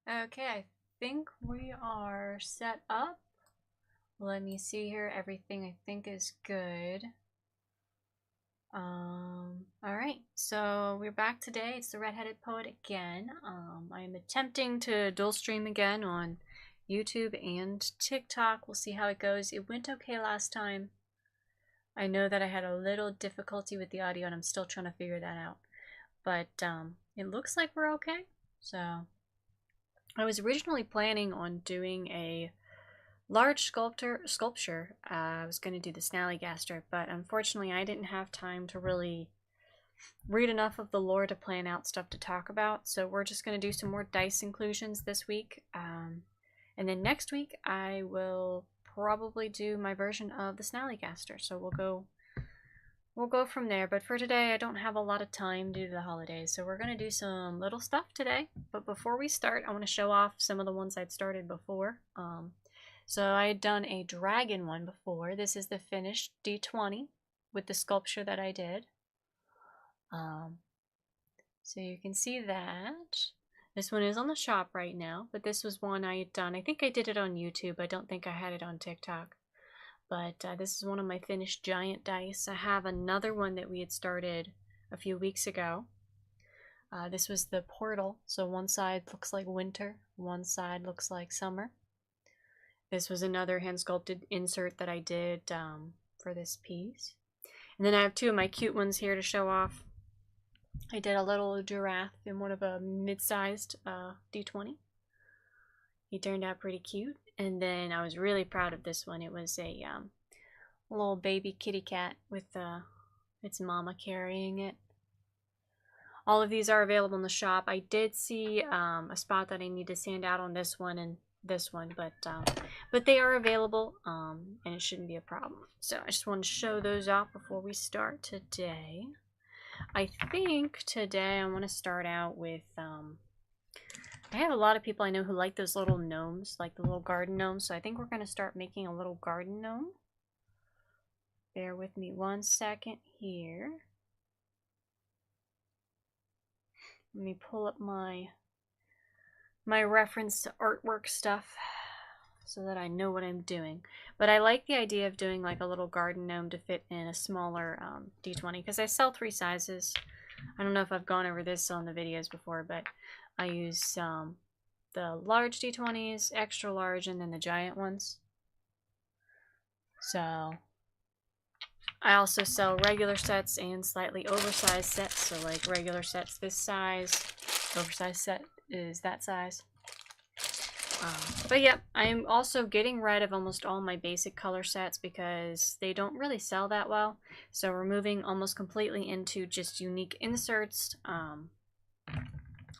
Okay, I think we are set up. Let me see here. Everything I think is good. Alright, so we're back today. It's the Red-Headed Poet again. I'm attempting to dual stream again on YouTube and TikTok. We'll see how it goes. It went okay last time. I know that I had a little difficulty with the audio and I'm still trying to figure that out. But it looks like we're okay. So I was originally planning on doing a large sculpture. I was going to do the Snallygaster, but unfortunately I didn't have time to really read enough of the lore to plan out stuff to talk about. So we're just going to do some more dice inclusions this week. And then next week I will probably do my version of the Snallygaster. So we'll go from there. But for today I don't have a lot of time due to the holidays. So we're going to do some little stuff today. But before we start, I want to show off some of the ones I'd started before. So I had done a dragon one before. This is the finished D20 with the sculpture that I did. So you can see that. This one is on the shop right now, but this was one I had done. I think I did it on YouTube. I don't think I had it on TikTok. But this is one of my finished giant dice. I have another one that we had started a few weeks ago. This was the portal. So one side looks like winter, one side looks like summer. This was another hand sculpted insert that I did for this piece. And then I have two of my cute ones here to show off. I did a little giraffe in one of a mid-sized D20. He turned out pretty cute. And then I was really proud of this one. It was a little baby kitty cat with its mama carrying it. All of these are available in the shop. I did see a spot that I need to sand out on this one and this one, but they are available, and it shouldn't be a problem. So I just want to show those off before we start today. I think today I want to start out with, I have a lot of people I know who like those little gnomes, like the little garden gnomes, so I think we're going to start making a little garden gnome. Bear with me one second here. Let me pull up my reference to artwork stuff so that I know what I'm doing. But I like the idea of doing like a little garden gnome to fit in a smaller D20 because I sell 3 sizes. I don't know if I've gone over this on the videos before, but I use the large D20s, extra large, and then the giant ones. So I also sell regular sets and slightly oversized sets. So like regular sets this size, oversized set is that size. But yeah, I'm also getting rid of almost all my basic color sets because they don't really sell that well. So we're moving almost completely into just unique inserts.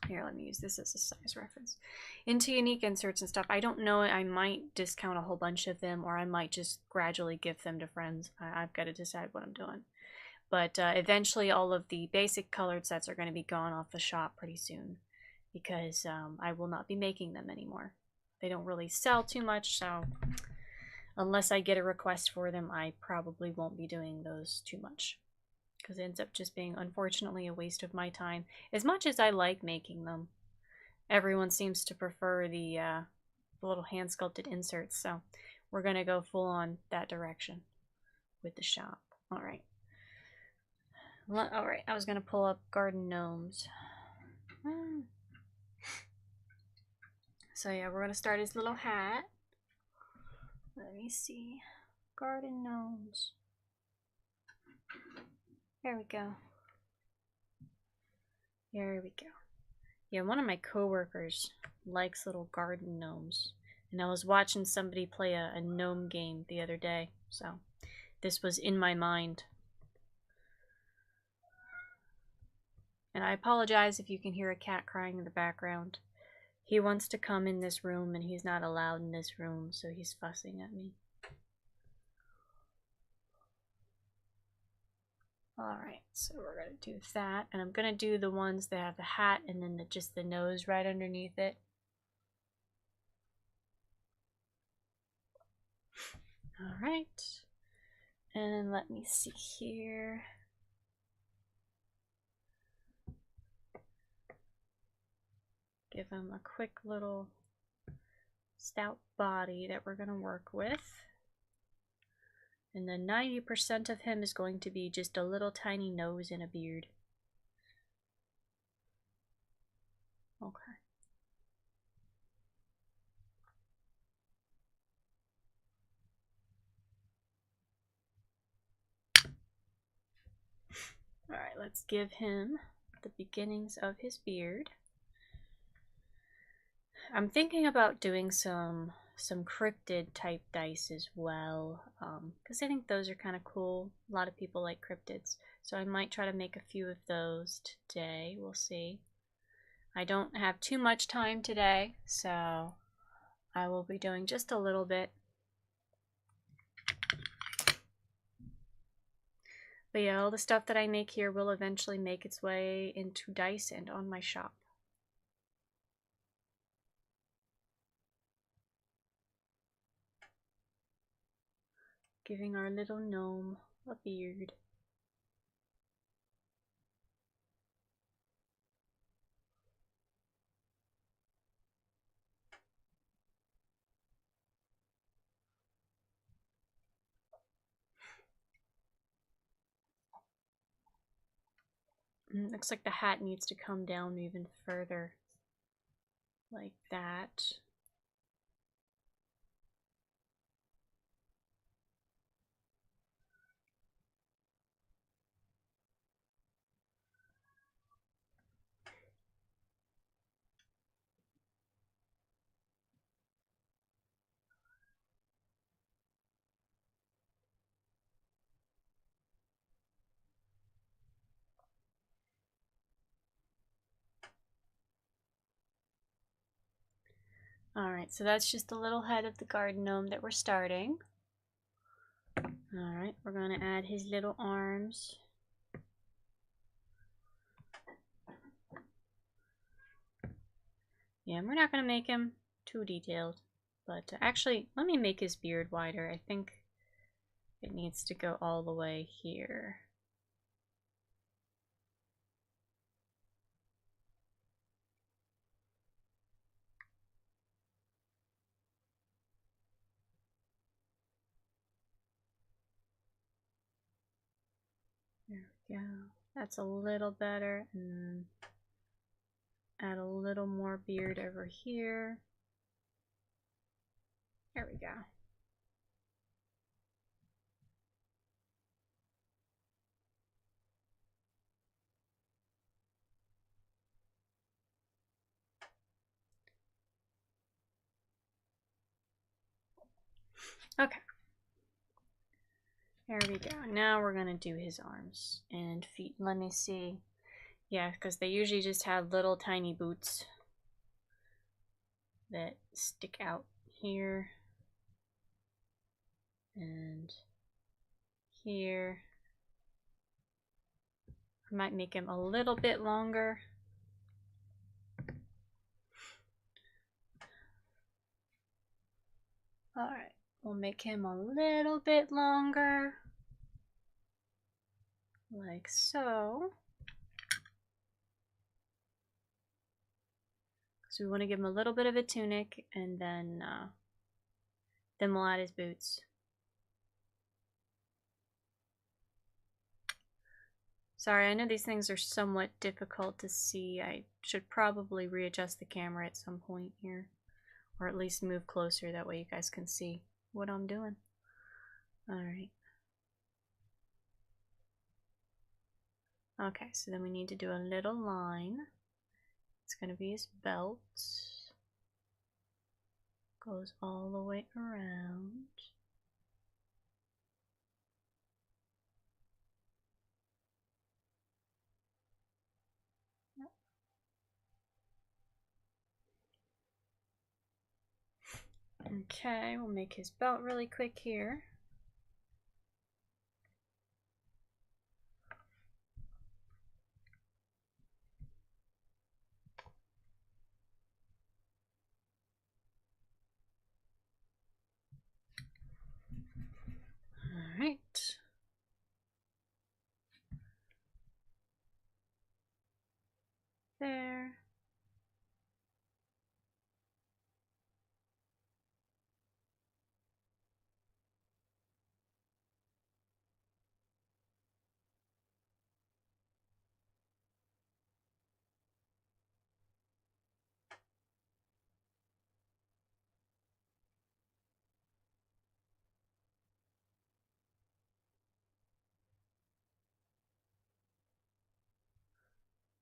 Here, let me use this as a size reference. Into unique inserts and stuff. I don't know, I might discount a whole bunch of them, or I might just gradually give them to friends. I've got to decide what I'm doing. But eventually all of the basic colored sets are going to be gone off the shop pretty soon because I will not be making them anymore. They don't really sell too much, so unless I get a request for them, I probably won't be doing those too much because it ends up just being, unfortunately, a waste of my time. As much as I like making them, everyone seems to prefer the little hand-sculpted inserts, so we're going to go full on that direction with the shop. Alright. Alright, I was going to pull up garden gnomes. So yeah, we're going to start his little hat. Let me see. Garden gnomes. There we go. There we go. Yeah, one of my coworkers likes little garden gnomes. And I was watching somebody play a gnome game the other day. So this was in my mind. And I apologize if you can hear a cat crying in the background. He wants to come in this room and he's not allowed in this room, so he's fussing at me. Alright, so we're going to do that. And I'm going to do the ones that have the hat and then just the nose right underneath it. Alright. And let me see here. give him a quick little stout body that we're going to work with. And then 90% of him is going to be just a little tiny nose and a beard. Okay. Alright, let's give him the beginnings of his beard. I'm thinking about doing some cryptid type dice as well, because I think those are kind of cool. A lot of people like cryptids, so I might try to make a few of those today. We'll see. I don't have too much time today, so I will be doing just a little bit. But yeah, all the stuff that I make here will eventually make its way into dice and on my shop. Giving our little gnome a beard. Looks like the hat needs to come down even further, like that. Alright, so that's just the little head of the garden gnome that we're starting. Alright, we're going to add his little arms. Yeah, we're not going to make him too detailed. But actually, let me make his beard wider. I think it needs to go all the way here. There we go. That's a little better. And then add a little more beard over here. There we go. Okay. There we go. Now we're going to do his arms and feet. Let me see. Yeah, because they usually just have little tiny boots that stick out here and here. I might make him a little bit longer. Alright, we'll make him a little bit longer. Like so. So we want to give him a little bit of a tunic, and then we'll add his boots. Sorry, I know these things are somewhat difficult to see. I should probably readjust the camera at some point here. Or at least move closer, that way you guys can see what I'm doing. Alright. Okay, so then we need to do a little line. It's going to be his belt. Goes all the way around. Okay, we'll make his belt really quick here. Alright. There.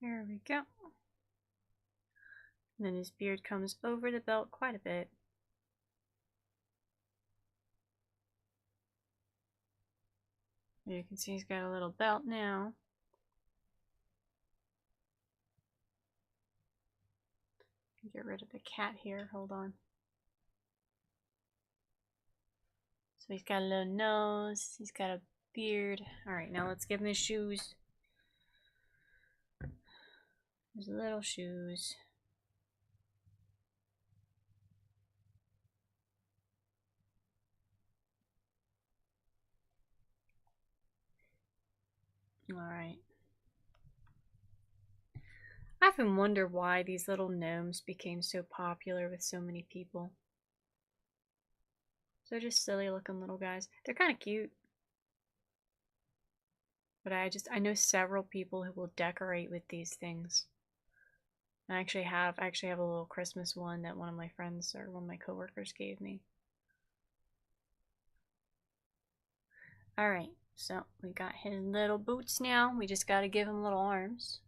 There we go. And then his beard comes over the belt quite a bit. You can see he's got a little belt now. Get rid of the cat here. Hold on. So he's got a little nose. He's got a beard. Alright, now let's give him his shoes. His little shoes. Alright. I often wonder why these little gnomes became so popular with so many people. They're just silly looking little guys. They're kind of cute. But I know several people who will decorate with these things. I actually have a little Christmas one that one of my friends or one of my coworkers gave me. Alright, so we got his little boots now. We just got to give him little arms.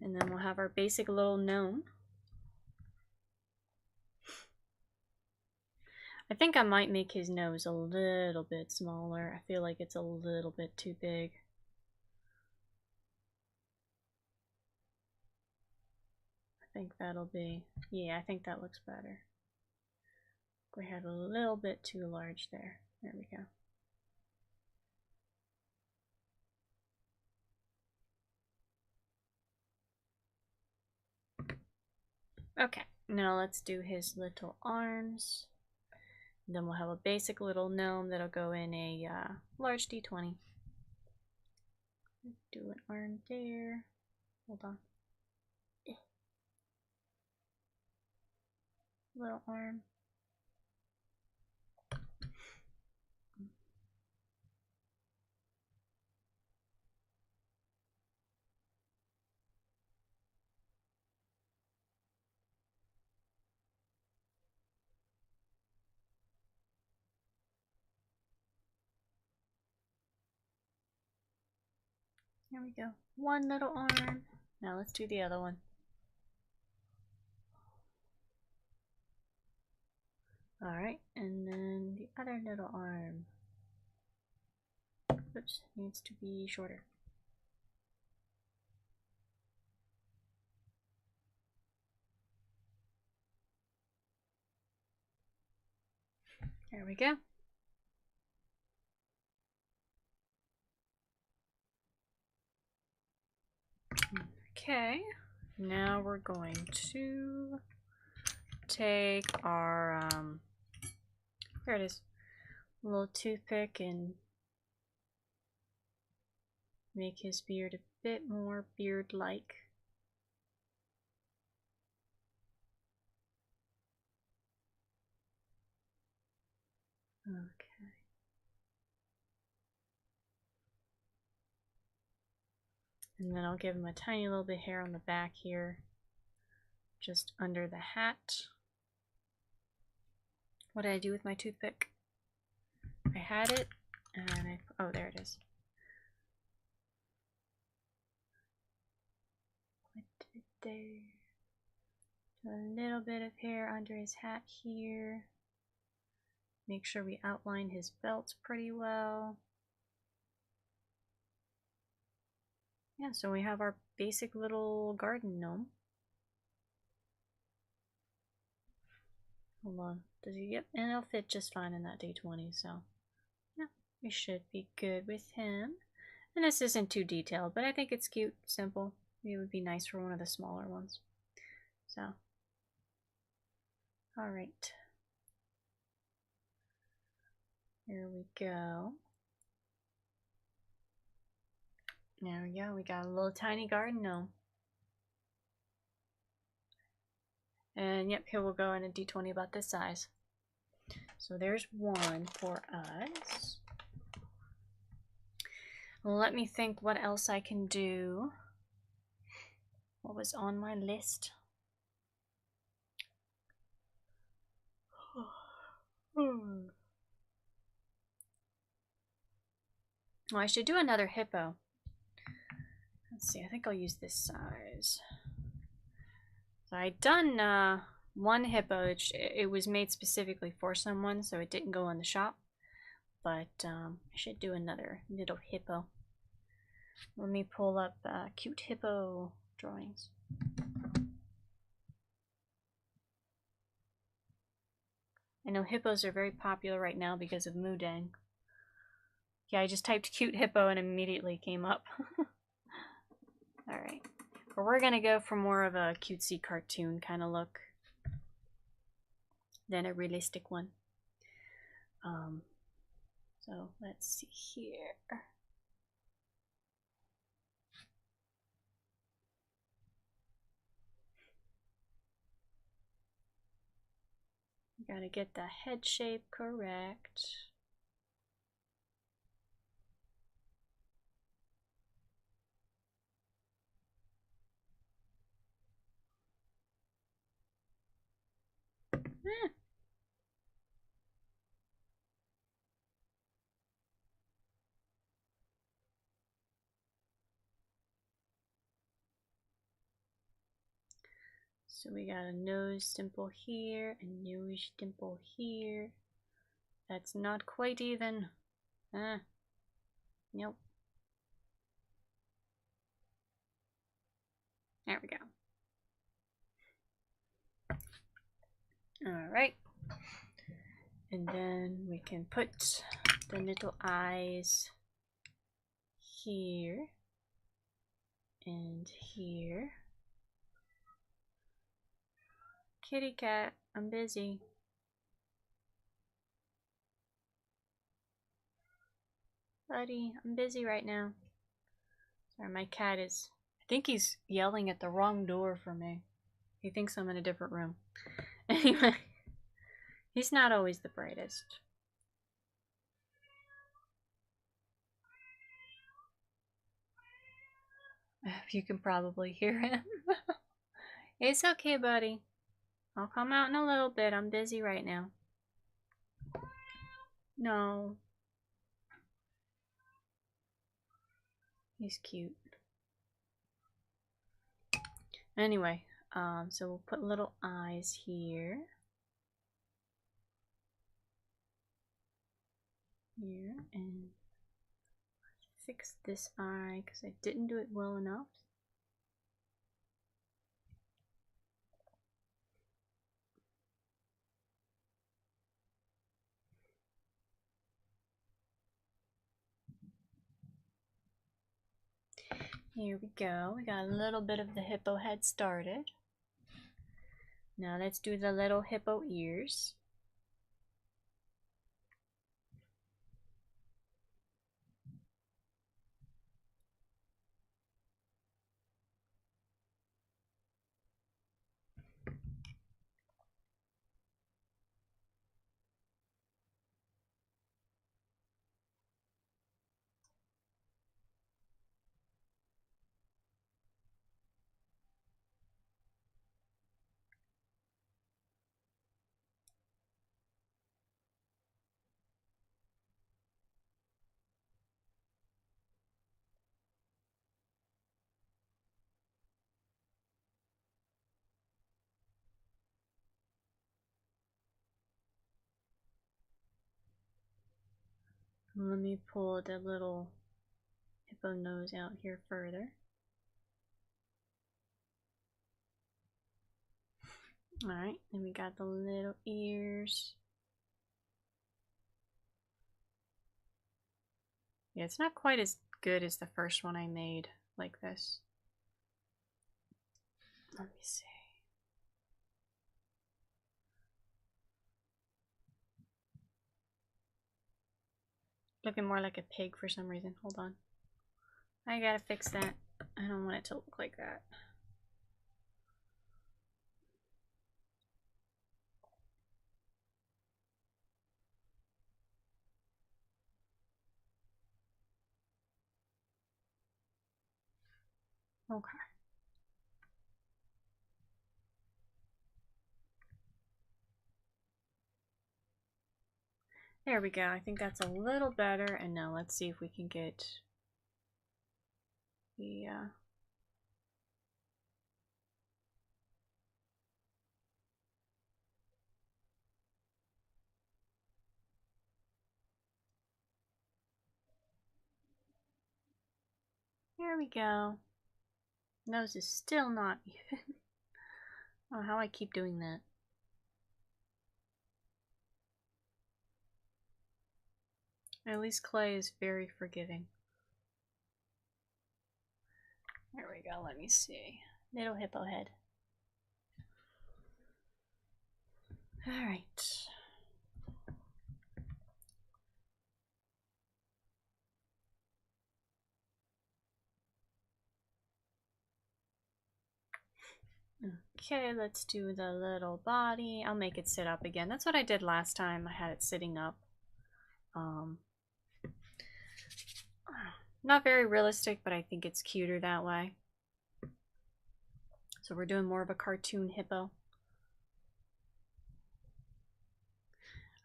And then we'll have our basic little gnome. I think I might make his nose a little bit smaller. I feel like it's a little bit too big. I think that'll be, yeah, I think that looks better. We had a little bit too large there. There we go. Okay, now let's do his little arms. And then we'll have a basic little gnome that'll go in a large D20. Do an arm there. Hold on. Little arm. There we go. One little arm. Now let's do the other one. Alright, and then the other little arm. Oops, needs to be shorter. There we go. Okay, now we're going to take our, there it is, little toothpick and make his beard a bit more beard-like. Okay. And then I'll give him a tiny little bit of hair on the back here, just under the hat. What did I do with my toothpick? I had it, and oh, there it is. Put it there. A little bit of hair under his hat here. Make sure we outline his belt pretty well. Yeah, so we have our basic little garden gnome. Hold on. Does he get? And it'll fit just fine in that D20, so yeah, we should be good with him. And this isn't too detailed, but I think it's cute, simple. It would be nice for one of the smaller ones. So, alright. Here we go. There we go. We got a little tiny garden gnome. And yep, here we'll go in a D20 about this size. So there's one for us. Let me think what else I can do. What was on my list? Oh, I should do another hippo. let's see, I think I'll use this size. So I'd done one hippo. It was made specifically for someone, so it didn't go in the shop. But I should do another little hippo. Let me pull up cute hippo drawings. I know hippos are very popular right now because of Mudang. Yeah, I just typed cute hippo and immediately came up. Alright. But we're going to go for more of a cutesy cartoon kind of look than a realistic one. So let's see here. Gotta get the head shape correct. So we got a nose dimple here, a nose dimple here. That's not quite even. Nope. There we go. Alright. And then we can put the little eyes here and here. Kitty cat, I'm busy. Buddy, I'm busy right now. Sorry, my cat is... I think he's yelling at the wrong door for me. He thinks I'm in a different room. Anyway, he's not always the brightest. You can probably hear him. It's okay, buddy. I'll come out in a little bit. I'm busy right now. No. He's cute. Anyway, so we'll put little eyes here. Here, and fix this eye because I didn't do it well enough. Here we go. We got a little bit of the hippo head started. Now let's do the little hippo ears. Let me pull the little hippo nose out here further. Alright, and we got the little ears. Yeah, it's not quite as good as the first one I made like this. Let me see. Looking more like a pig for some reason. Hold on. I gotta fix that. I don't want it to look like that. Okay. There we go. I think that's a little better. And now let's see if we can get the There we go. Nose is still not even. Oh, how I keep doing that. At least clay is very forgiving. There we go, let me see. Little hippo head. Alright. Okay, let's do the little body. I'll make it sit up again. That's what I did last time. I had it sitting up. Not very realistic, but I think it's cuter that way. So we're doing more of a cartoon hippo.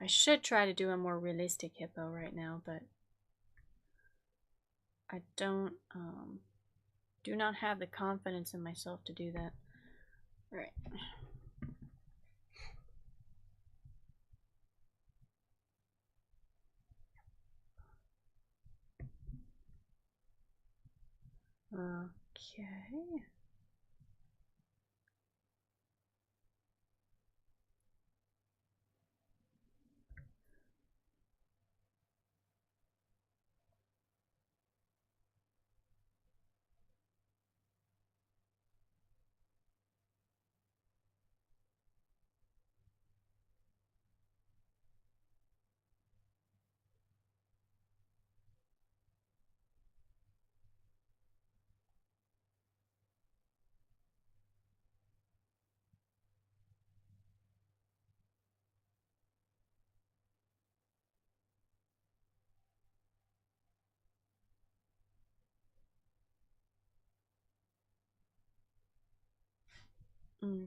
I should try to do a more realistic hippo right now, but I do not have the confidence in myself to do that. All right. Okay. Okay.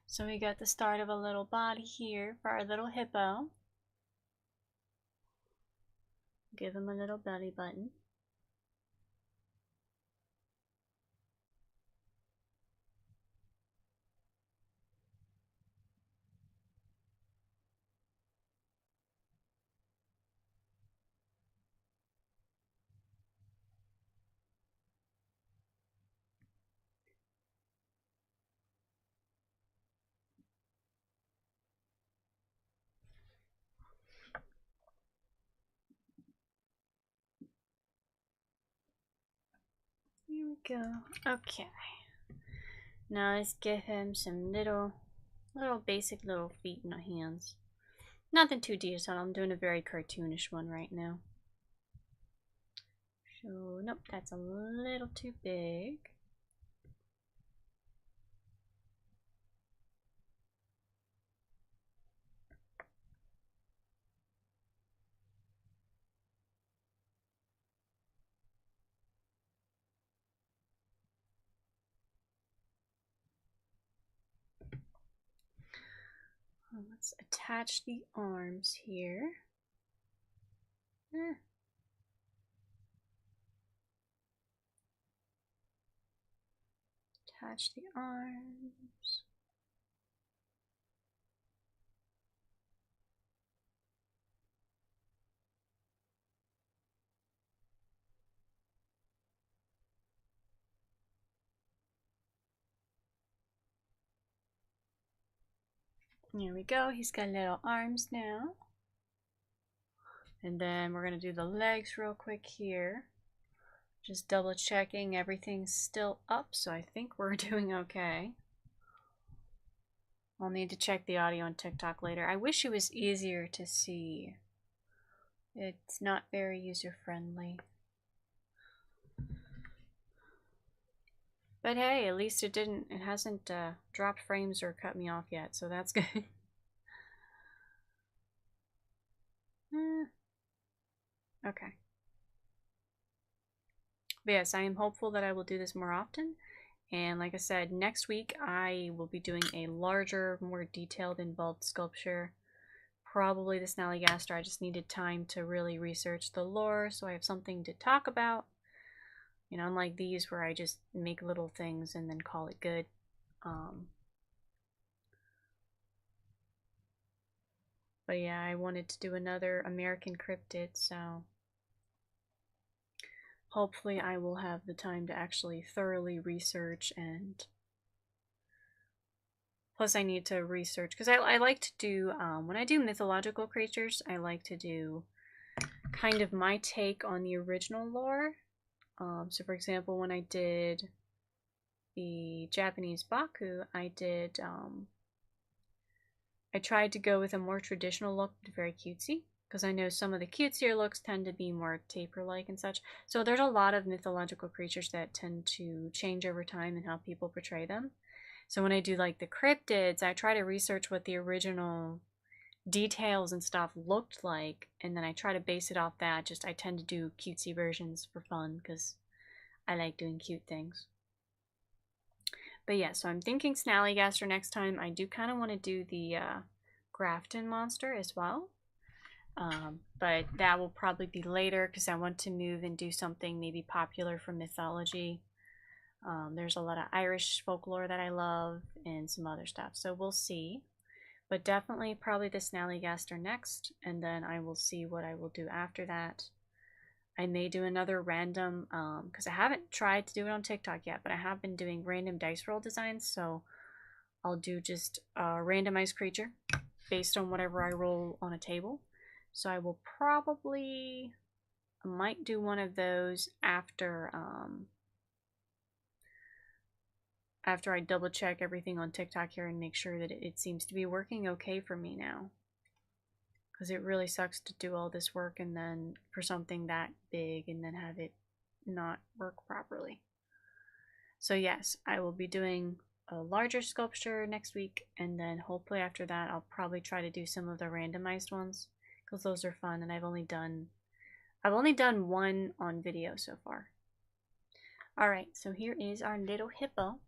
So we got the start of a little body here for our little hippo. Give him a little belly button. Here we go. Okay. Now let's give him some little basic little feet and hands. Nothing too detailed. I'm doing a very cartoonish one right now. So, nope, that's a little too big. Let's attach the arms here. Attach the arms. There we go. He's got little arms now. And then we're going to do the legs real quick here. Just double checking everything's still up, so I think we're doing okay. I'll need to check the audio on TikTok later. I wish it was easier to see. It's not very user-friendly. But hey, at least it hasn't dropped frames or cut me off yet, so that's good. Okay. But yes, I am hopeful that I will do this more often. And like I said, next week I will be doing a larger, more detailed, involved sculpture. Probably the Snallygaster. I just needed time to really research the lore so I have something to talk about. You know, unlike these where I just make little things and then call it good. But yeah, I wanted to do another American cryptid, so hopefully I will have the time to actually thoroughly research, and plus I need to research because I like to do, when I do mythological creatures, I like to do kind of my take on the original lore. So for example, when I did the Japanese Baku, I tried to go with a more traditional look, but very cutesy, because I know some of the cutesier looks tend to be more taper-like and such. So there's a lot of mythological creatures that tend to change over time in how people portray them. So when I do like the cryptids, I try to research what the original details and stuff looked like, and then I try to base it off that. Just I tend to do cutesy versions for fun because I like doing cute things. But yeah, so I'm thinking Snallygaster next time. I do kind of want to do the Grafton monster as well. But that will probably be later because I want to move and do something maybe popular from mythology. There's a lot of Irish folklore that I love and some other stuff. So we'll see. But definitely probably the Snallygaster next, and then I will see what I will do after that. I may do another random, because I haven't tried to do it on TikTok yet, but I have been doing random dice roll designs, so I'll do just a randomized creature based on whatever I roll on a table. So I will probably, I might do one of those after I double check everything on TikTok here and make sure that it seems to be working okay for me now. Because it really sucks to do all this work and then for something that big and then have it not work properly. So yes, I will be doing a larger sculpture next week, and then hopefully after that I'll probably try to do some of the randomized ones because those are fun, and I've only done one on video so far. Alright, so here is our little hippo.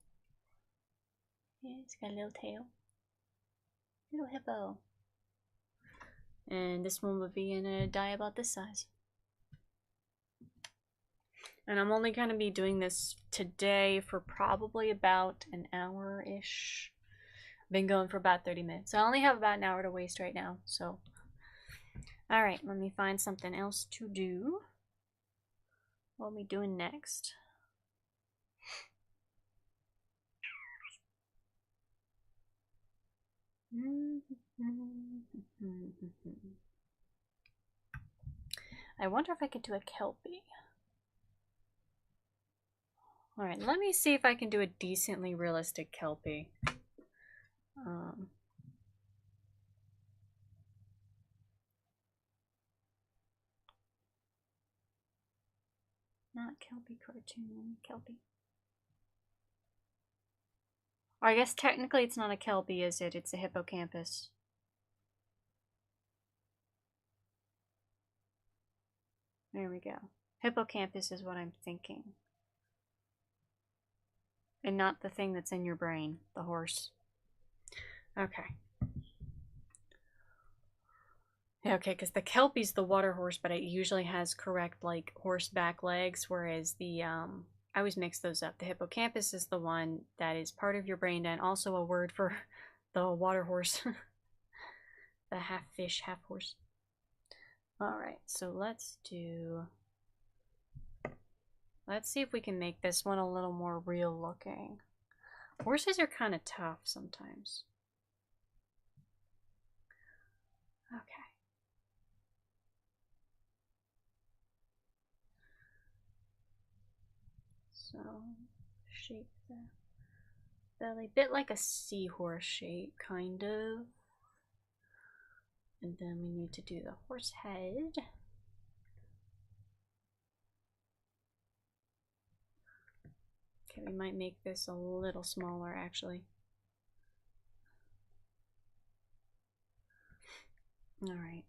Yeah, it's got a little tail. Little hippo. And this one would be in a die about this size. And I'm only going to be doing this today for probably about an hour-ish. I've been going for about 30 minutes. So I only have about an hour to waste right now. So, alright, let me find something else to do. What are we doing next? I wonder if I could do a Kelpie. Alright, let me see if I can do a decently realistic Kelpie. Not Kelpie cartoon, Kelpie. Or I guess technically it's not a Kelpie, is it? It's a hippocampus. There we go. Hippocampus is what I'm thinking. And not the thing that's in your brain, the horse. Okay. Yeah, okay, because the Kelpie's the water horse, but it usually has correct, like, horseback legs, whereas the, I always mix those up. The hippocampus is the one that is part of your brain, and also a word for the water horse. The half fish, half horse. Alright, so let's see if we can make this one a little more real looking. Horses are kind of tough sometimes. Okay. So, shape the belly, bit like a seahorse shape, kind of. And then we need to do the horse head. Okay, we might make this a little smaller, actually. Alright.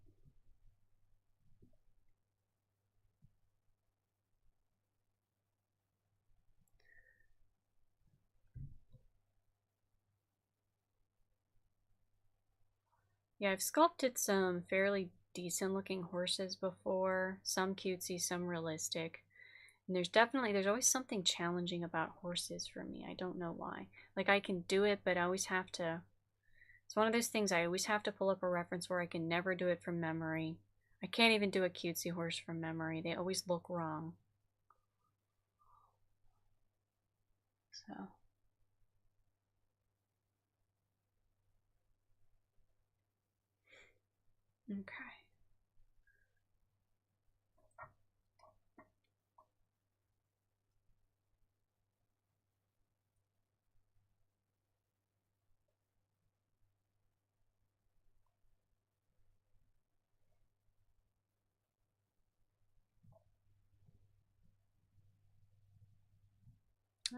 Yeah, I've sculpted some fairly decent looking horses before. Some cutesy, some realistic. And there's always something challenging about horses for me. I don't know why. Like, I can do it, but I always have to... It's one of those things I always have to pull up a reference where I can never do it from memory. I can't even do a cutesy horse from memory. They always look wrong. So. Okay.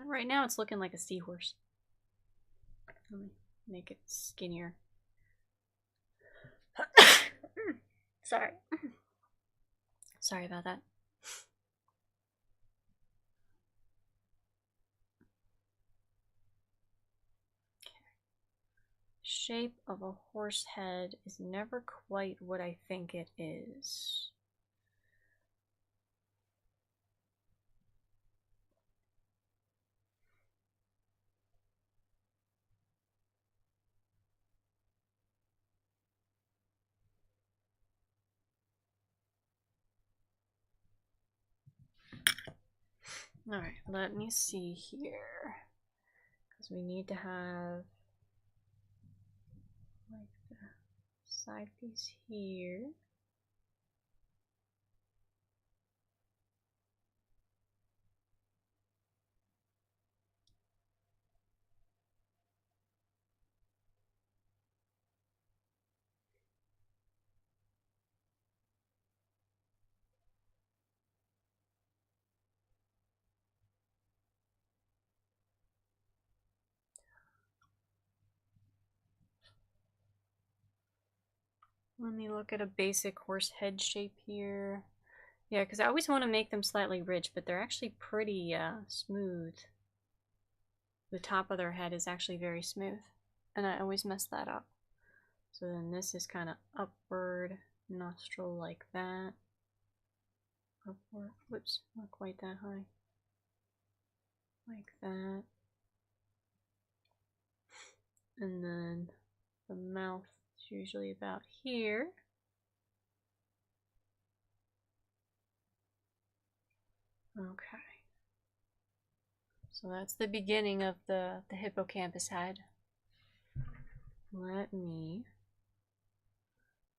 Right now it's looking like a seahorse. Let me make it skinnier. Sorry. Sorry about that. Shape of a horse head is never quite what I think it is. Alright, let me see here. Because we need to have like the side piece here. Let me look at a basic horse head shape here. Yeah, because I always want to make them slightly ridged, but they're actually pretty smooth. The top of their head is actually very smooth, and I always mess that up. So then this is kind of upward nostril like that. Upward, whoops, not quite that high. Like that. And then the mouth is usually about here. Okay. So that's the beginning of the hippocampus head. Let me...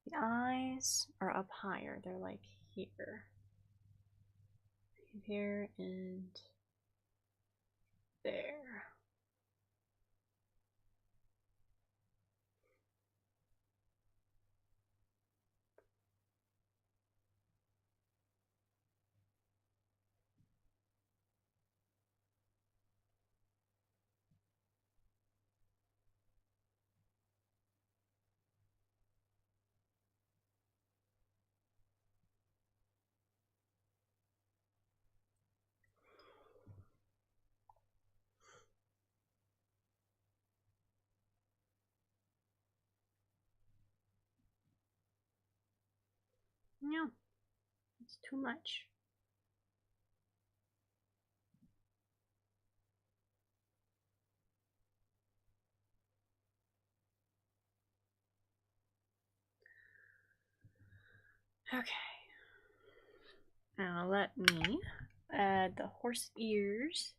The eyes are up higher. They're like here. Here and there. No, it's too much. Okay. Now let me add the horse ears.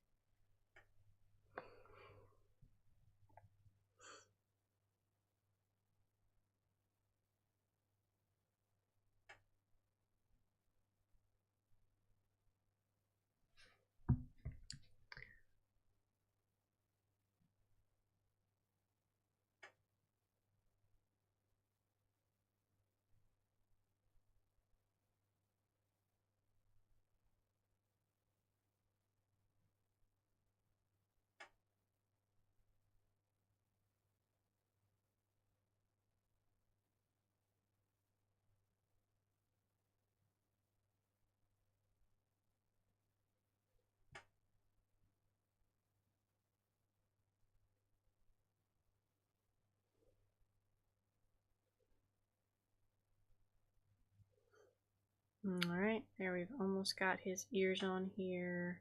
Alright, there we've almost got his ears on here.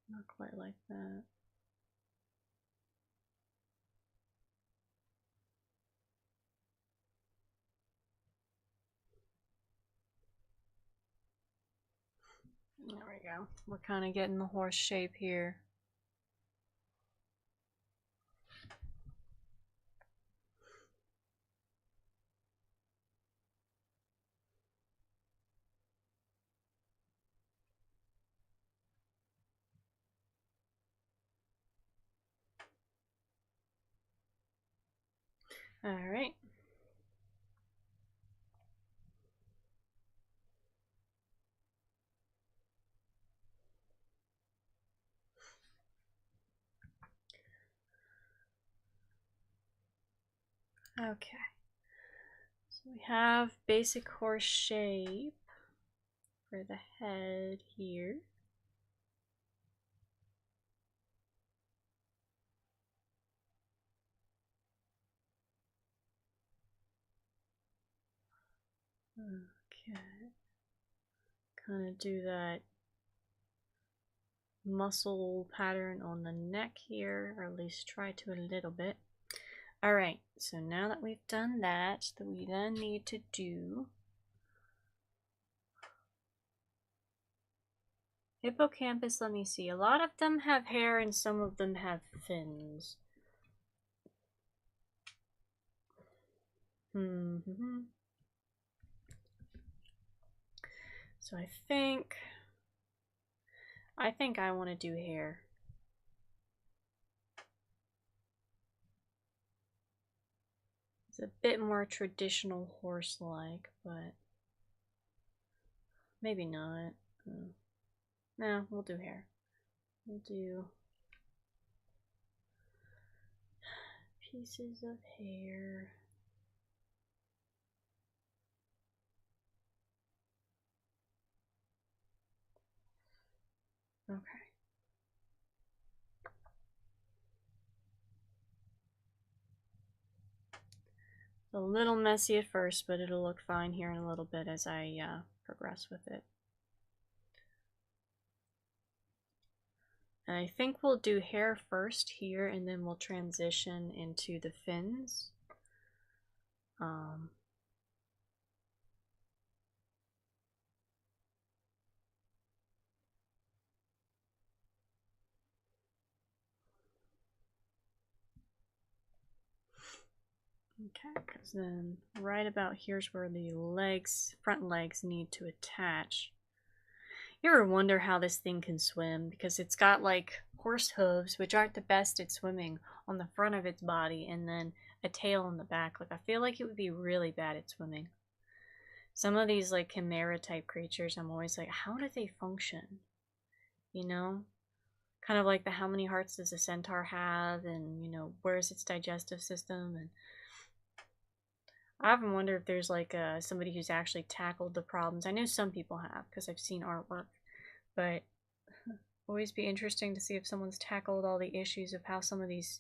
Not quite like that. There we go. We're kind of getting the horse shape here. All right. Okay. So we have basic horse shape for the head here. Okay. Kind of do that muscle pattern on the neck here, or at least try to a little bit. Alright, so now that we've done that, we then need to do hippocampus. Let me see. A lot of them have hair and some of them have fins. So I think I want to do hair. It's a bit more traditional horse-like, but maybe not. No, we'll do hair. We'll do pieces of hair. Okay. It's a little messy at first, but it'll look fine here in a little bit as I progress with it. And I think we'll do hair first here, and then we'll transition into the fins. Okay, because then right about here's where the legs, front legs, need to attach. You ever wonder how this thing can swim? Because it's got like horse hooves, which aren't the best at swimming, on the front of its body, and then a tail on the back. Like, I feel like it would be really bad at swimming. Some of these like chimera type creatures, I'm always like, how do they function? You know? Kind of like the how many hearts does a centaur have, and you know, where's its digestive system? And I often wonder if there's like somebody who's actually tackled the problems. I know some people have because I've seen artwork, but always be interesting to see if someone's tackled all the issues of how some of these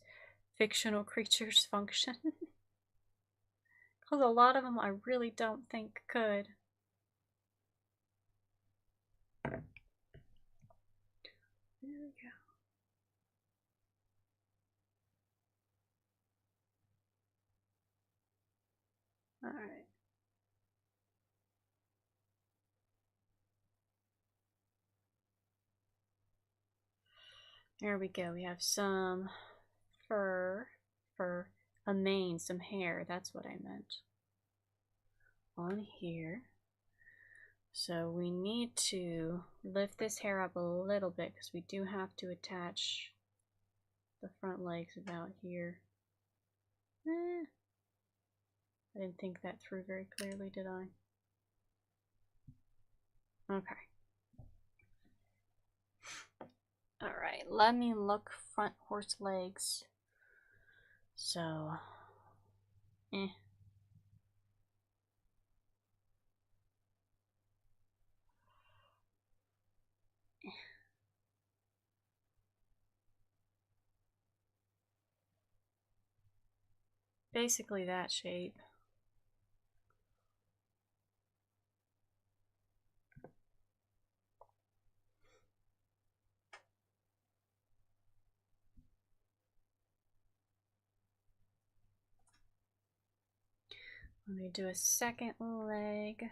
fictional creatures function. Because a lot of them I really don't think could. There we go. Alright. There we go. We have some fur, a mane, some hair. That's what I meant. On here. So we need to lift this hair up a little bit because we do have to attach the front legs about here. I didn't think that through very clearly, did I? Okay. Alright, let me look front horse legs. So, basically that shape. Let me do a second leg.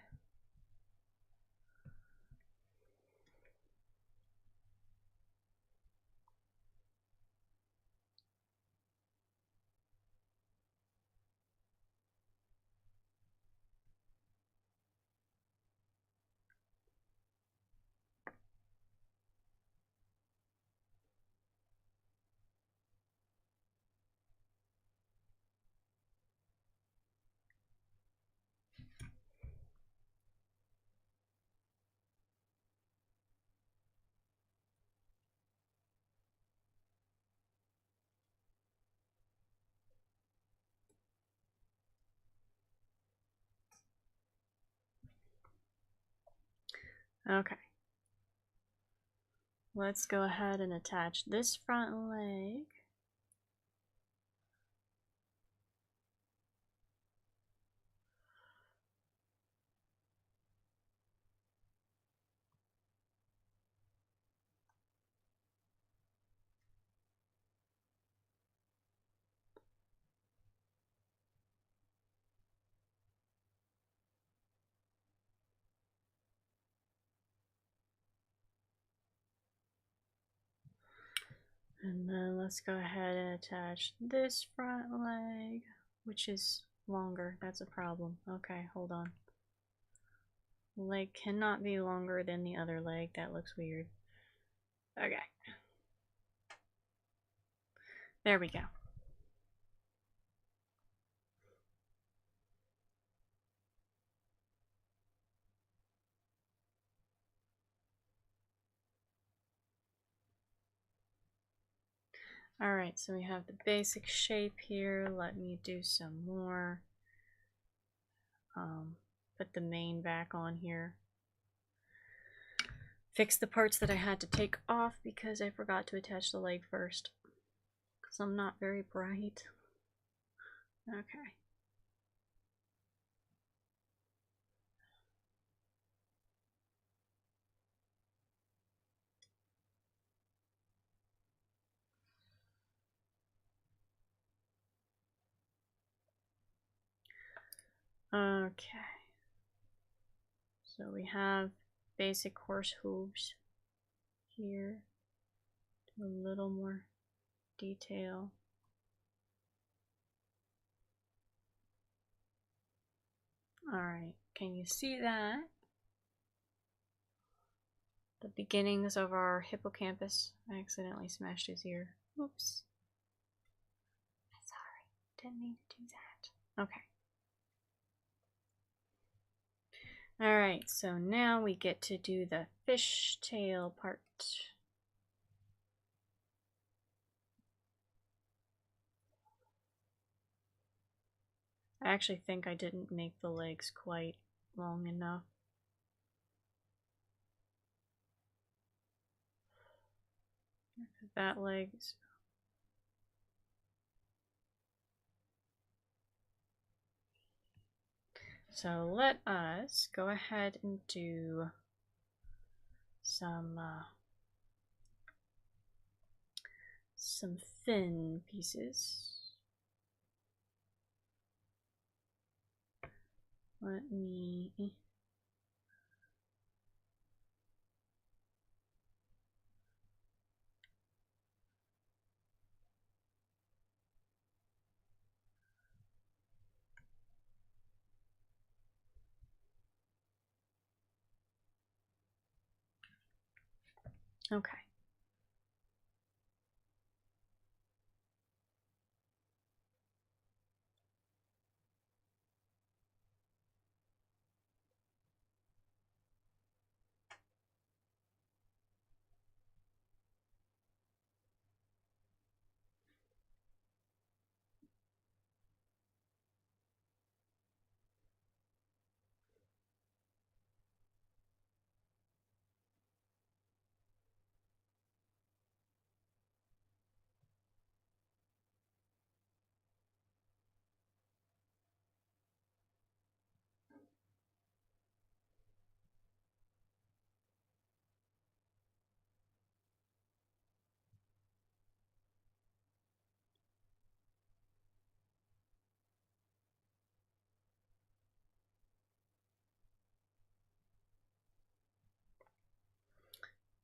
Okay. Let's go ahead and attach this front leg. And then let's go ahead and attach this front leg, which is longer. That's a problem. Okay, hold on. Leg cannot be longer than the other leg. That looks weird. Okay. There we go. Alright, so we have the basic shape here. Let me do some more. Put the mane back on here. Fix the parts that I had to take off because I forgot to attach the leg first. Because I'm not very bright. Okay. Okay. So we have basic horse hooves here. Do a little more detail. Alright, can you see that? The beginnings of our hippocampus. I accidentally smashed his ear. Oops. Sorry, didn't mean to do that. Okay. Alright, so now we get to do the fishtail part. I actually think I didn't make the legs quite long enough. That leg's so let us go ahead and do some fin pieces. Let me okay.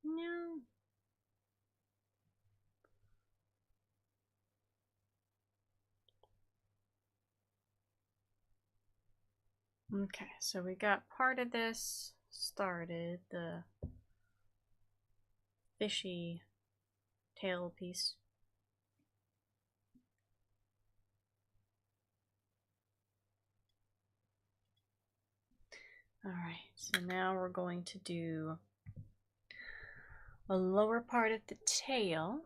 No. Okay, so we got part of this started, the fishy tail piece. Alright, so now we're going to do a lower part of the tail.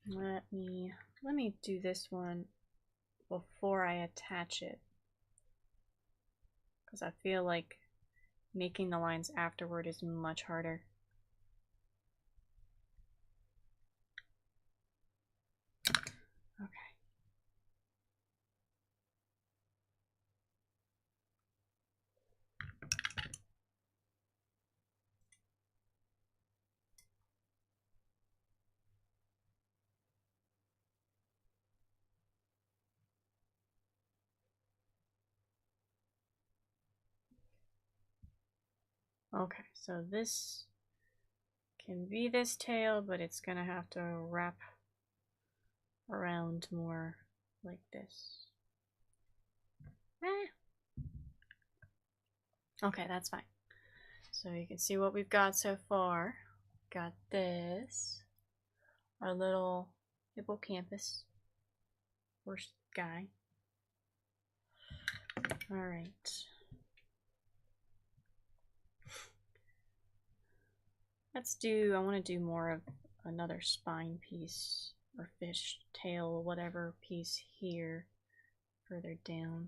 Let me do this one before I attach it, because I feel like making the lines afterward is much harder. Okay. Okay, so this can be this tail, but it's gonna have to wrap around more like this. Okay, that's fine. So you can see what we've got so far. Got this, our little hippocampus horse guy. All right. I want to do more of another spine piece or fish tail, whatever piece here further down.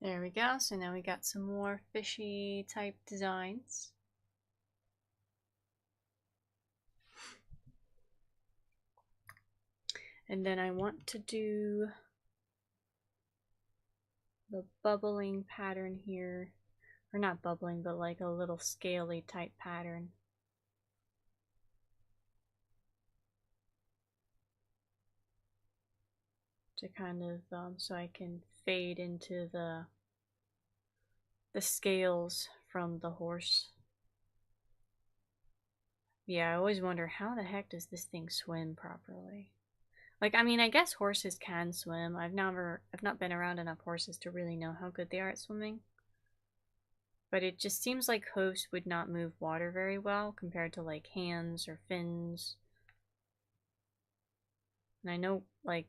There we go. So now we got some more fishy type designs. And then I want to do the bubbling pattern here. Or not bubbling, but like a little scaly type pattern. To kind of, so I can fade into the scales from the horse. Yeah, I always wonder, how the heck does this thing swim properly? Like, I mean, I guess horses can swim. I've not been around enough horses to really know how good they are at swimming. But it just seems like hooves would not move water very well compared to like hands or fins. And I know like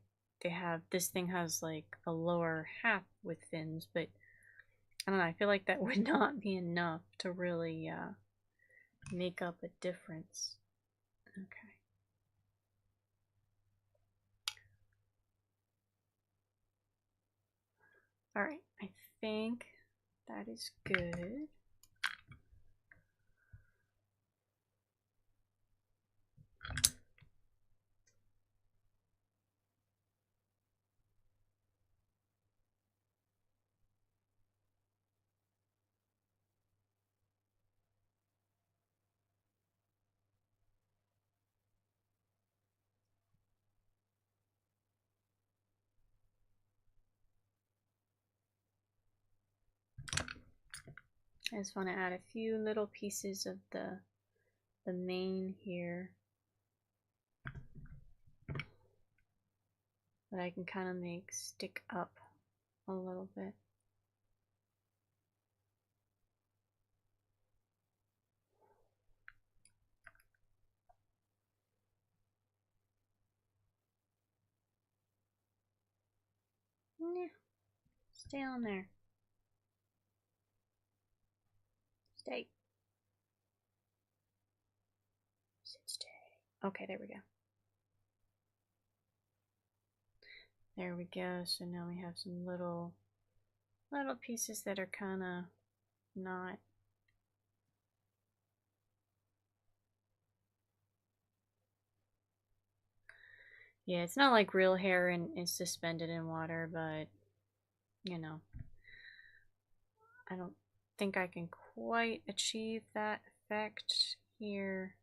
this thing has like a lower half with fins, but I don't know, I feel like that would not be enough to really make up a difference. Okay. All right, I think that is good. I just want to add a few little pieces of the mane here that I can kind of make stick up a little bit. Yeah, stay on there. Stay. Stay. Okay, there we go. There we go. So now we have some little pieces that are kind of not. Yeah, it's not like real hair and is suspended in water, but you know, I don't think I can quite achieve that effect here.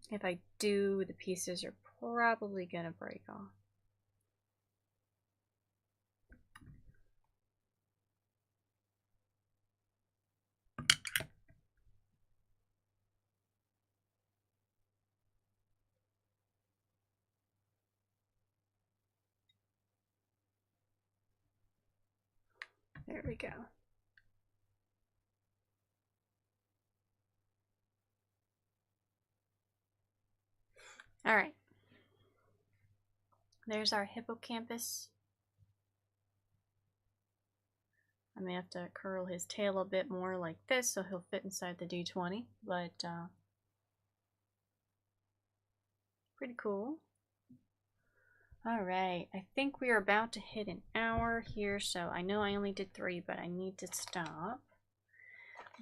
If I do, the pieces are probably gonna break off. There we go. All right. There's our hippocampus. I may have to curl his tail a bit more like this so he'll fit inside the D20, but pretty cool. All right, I think we are about to hit an hour here, so I know I only did 3, but I need to stop.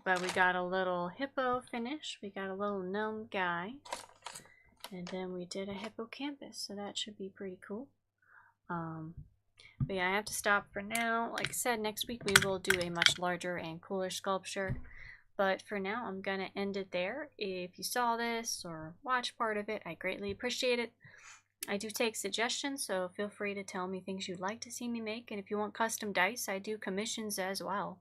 But we got a little hippo finish, we got a little gnome guy, and then we did a hippocampus, so that should be pretty cool. But yeah, I have to stop for now. Like I said, next week we will do a much larger and cooler sculpture. But for now, I'm going to end it there. If you saw this or watched part of it, I greatly appreciate it. I do take suggestions, so feel free to tell me things you'd like to see me make. And if you want custom dice, I do commissions as well.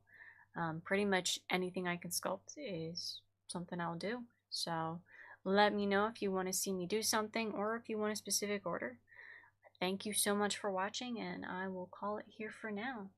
Pretty much anything I can sculpt is something I'll do. So let me know if you want to see me do something or if you want a specific order. Thank you so much for watching, and I will call it here for now.